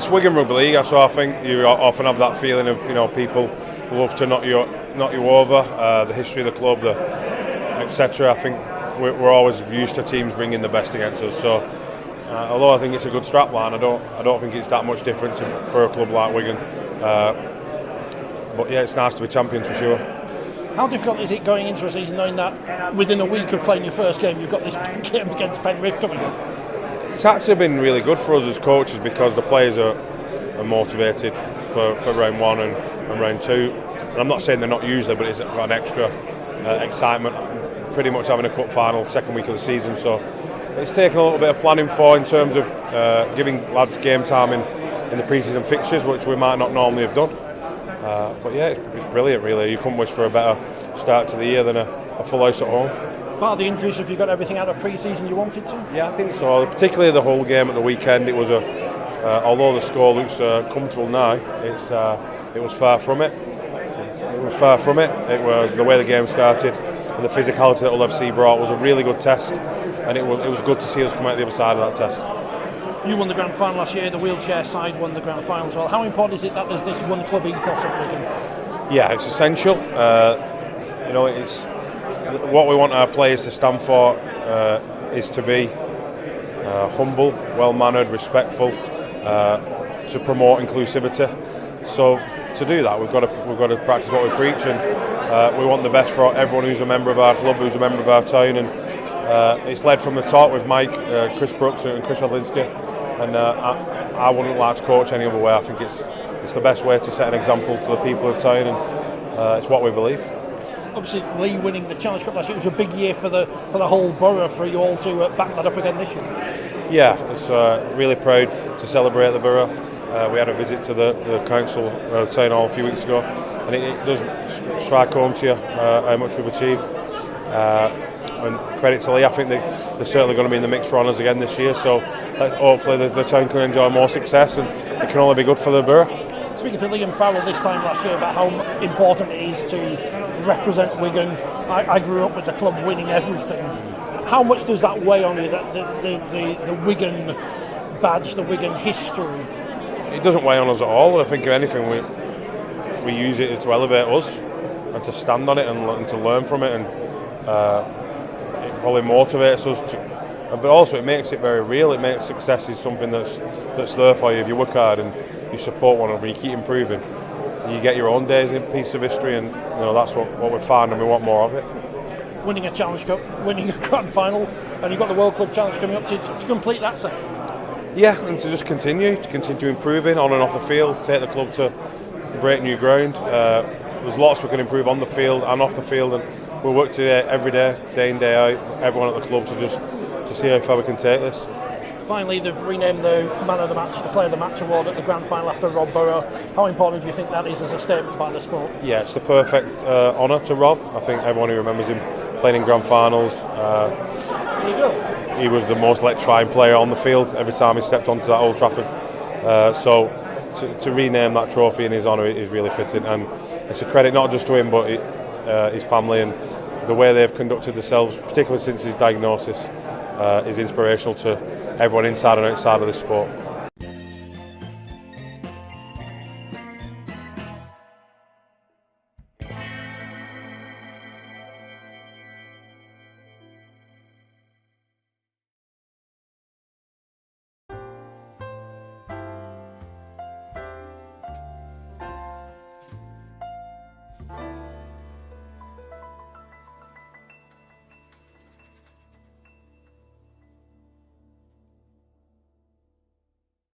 it's Wigan Rugby League, so I think you often have that feeling of people love to knock you over. The history of the club, etc. I think we're always used to teams bringing the best against us. So although I think it's a good strapline, I don't think it's that much different for a club like Wigan. But yeah, it's nice to be champions for sure. How difficult is it going into a season knowing that within a week of playing your first game you've got this game against Penrith coming up? It's actually been really good for us as coaches because the players are motivated for round one and round two. And I'm not saying they're not usually, but it's got an extra excitement. Pretty much having a cup final second week of the season, so it's taken a little bit of planning for in terms of giving lads game time in the pre-season fixtures, which we might not normally have done. But yeah, it's brilliant really. You couldn't wish for a better start to the year than a full house at home. Part of the injuries, have you got everything out of pre-season you wanted to? Yeah, I think so. Particularly the whole game at the weekend. It was although the score looks comfortable now, it was far from it. It was far from it. It was the way the game started and the physicality that Hull FC brought was a really good test, and it was good to see us come out the other side of that test. You won the grand final last year. The wheelchair side won the grand final as well. How important is it that there's this one club ethos at Wigan? Yeah, it's essential. It's what we want our players to stand for is to be humble, well-mannered, respectful, to promote inclusivity. So to do that, we've got to practice what we preach, and we want the best for everyone who's a member of our club, who's a member of our town, and it's led from the top with Mike, Chris Brooks, and Chris Odlinski, and I wouldn't like to coach any other way. I think it's the best way to set an example to the people of the town, and it's what we believe. Obviously, Lee winning the Challenge Cup last year was a big year for the whole borough, for you all to back that up again this year. Yeah, it's really proud to celebrate the borough. We had a visit to the council town hall a few weeks ago, and it does strike home to you how much we've achieved. And credit to Lee, I think they're certainly going to be in the mix for honours again this year. So hopefully the town can enjoy more success, and it can only be good for the borough. Speaking to Liam Farrell this time last year about how important it is to represent Wigan, I grew up with the club winning everything. How much does that weigh on you, that the Wigan badge, the Wigan history? It doesn't weigh on us at all. I think if anything, we use it to elevate us and to stand on it and to learn from it, and it probably motivates us to. But also, it makes it very real. It makes success is something that's there for you if you work hard and you support one another. You keep improving. You get your own days in piece of history, and that's what we found, and we want more of it. Winning a Challenge Cup, winning a grand final, and you've got the World Club Challenge coming up to complete that set. Yeah, and to just continue improving on and off the field, take the club to break new ground. There's lots we can improve on the field and off the field, and we'll work today every day in, day out, everyone at the club to see how far we can take this. Finally, they've renamed the Man of the Match, the Player of the Match award at the grand final after Rob Burrow. How important do you think that is as a statement by the sport? Yeah, it's the perfect honour to Rob. I think everyone who remembers him playing in grand finals, he was the most electrifying player on the field every time he stepped onto that Old Trafford. So to rename that trophy in his honour is really fitting, and it's a credit not just to him but his family, and the way they've conducted themselves, particularly since his diagnosis, is inspirational to everyone inside and outside of this sport.